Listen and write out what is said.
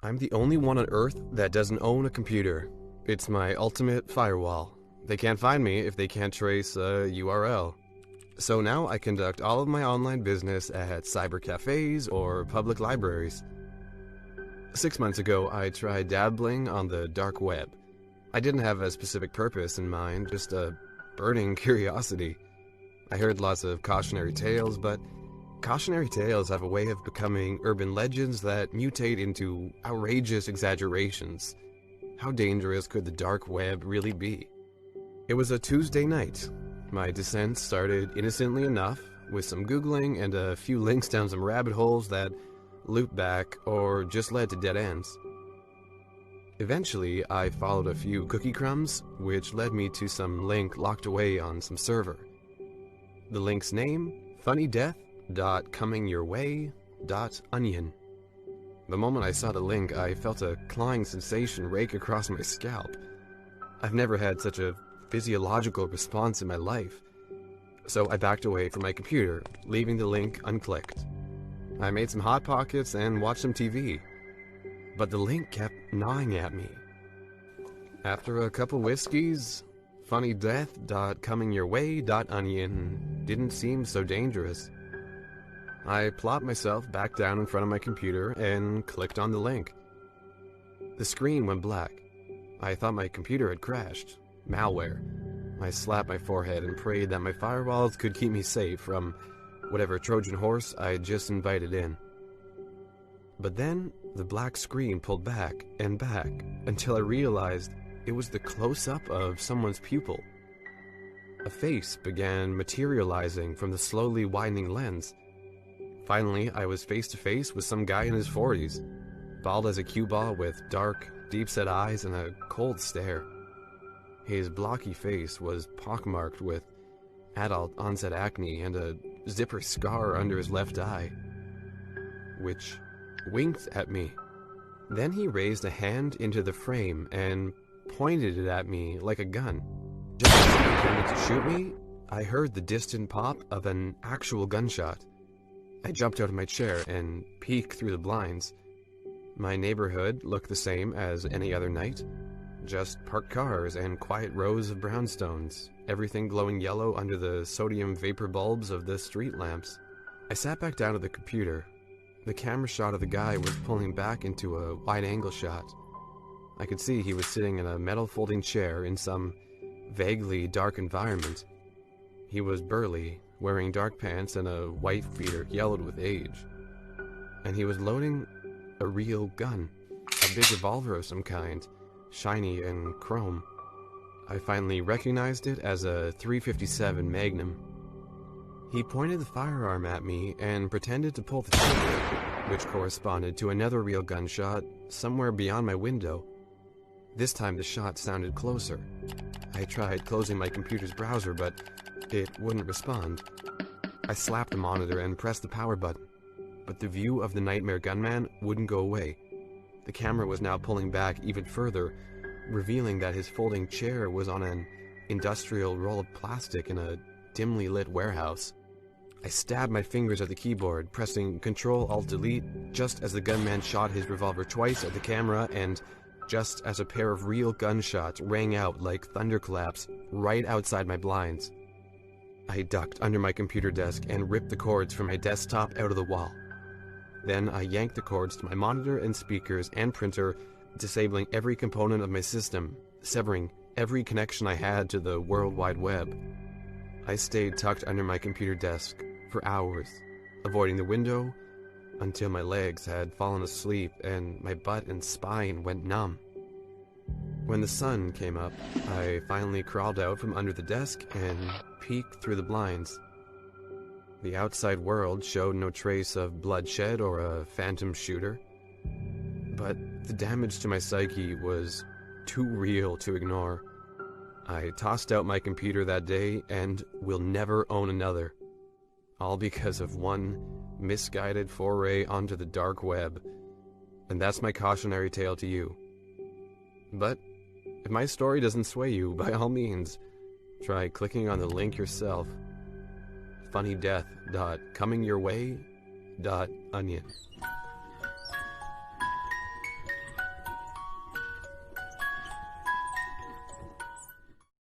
I'm the only one on Earth that doesn't own a computer. It's my ultimate firewall. They can't find me if they can't trace a URL. So now I conduct all of my online business at cyber cafes or public libraries. 6 months ago, I tried dabbling on the dark web. I didn't have a specific purpose in mind, just a burning curiosity. I heard lots of cautionary tales, but cautionary tales have a way of becoming urban legends that mutate into outrageous exaggerations. How dangerous could the dark web really be? It was a Tuesday night. My descent started innocently enough, with some Googling and a few links down some rabbit holes that looped back or just led to dead ends. Eventually, I followed a few cookie crumbs, which led me to some link locked away on some server. The link's name, funnydeath.comingyourway.onion. The moment I saw the link, I felt a clawing sensation rake across my scalp. I've never had such a physiological response in my life. So I backed away from my computer, leaving the link unclicked. I made some Hot Pockets and watched some TV. But the link kept gnawing at me. After a couple whiskeys, funnydeath.comingyourway.onion didn't seem so dangerous. I plopped myself back down in front of my computer and clicked on the link. The screen went black. I thought my computer had crashed. Malware. I slapped my forehead and prayed that my firewalls could keep me safe from whatever Trojan horse I had just invited in. But then, the black screen pulled back and back until I realized it was the close-up of someone's pupil. A face began materializing from the slowly widening lens. Finally, I was face-to-face with some guy in his 40s, bald as a cue ball with dark, deep-set eyes and a cold stare. His blocky face was pockmarked with adult-onset acne and a zipper scar under his left eye, which winked at me. Then he raised a hand into the frame and pointed it at me like a gun. Just as he intended to shoot me, I heard the distant pop of an actual gunshot. I jumped out of my chair and peeked through the blinds. My neighborhood looked the same as any other night. Just parked cars and quiet rows of brownstones, everything glowing yellow under the sodium vapor bulbs of the street lamps. I sat back down at the computer. The camera shot of the guy was pulling back into a wide-angle shot. I could see he was sitting in a metal folding chair in some vaguely dark environment. He was burly, wearing dark pants and a white beater yellowed with age. And he was loading a real gun, a big revolver of some kind, shiny and chrome. I finally recognized it as a .357 Magnum. He pointed the firearm at me and pretended to pull the trigger, which corresponded to another real gunshot somewhere beyond my window. This time the shot sounded closer. I tried closing my computer's browser, but it wouldn't respond. I slapped the monitor and pressed the power button, but the view of the nightmare gunman wouldn't go away. The camera was now pulling back even further, revealing that his folding chair was on an industrial roll of plastic in a dimly lit warehouse. I stabbed my fingers at the keyboard, pressing Ctrl-Alt-Delete just as the gunman shot his revolver twice at the camera and just as a pair of real gunshots rang out like thunderclaps right outside my blinds. I ducked under my computer desk and ripped the cords from my desktop out of the wall. Then I yanked the cords to my monitor and speakers and printer, disabling every component of my system, severing every connection I had to the World Wide Web. I stayed tucked under my computer desk for hours, avoiding the window until my legs had fallen asleep and my butt and spine went numb. When the sun came up, I finally crawled out from under the desk and peeked through the blinds. The outside world showed no trace of bloodshed or a phantom shooter, but the damage to my psyche was too real to ignore. I tossed out my computer that day and will never own another, all because of one misguided foray onto the dark web. And that's my cautionary tale to you. But if my story doesn't sway you, by all means, try clicking on the link yourself. funnydeath.comingyourway.onion.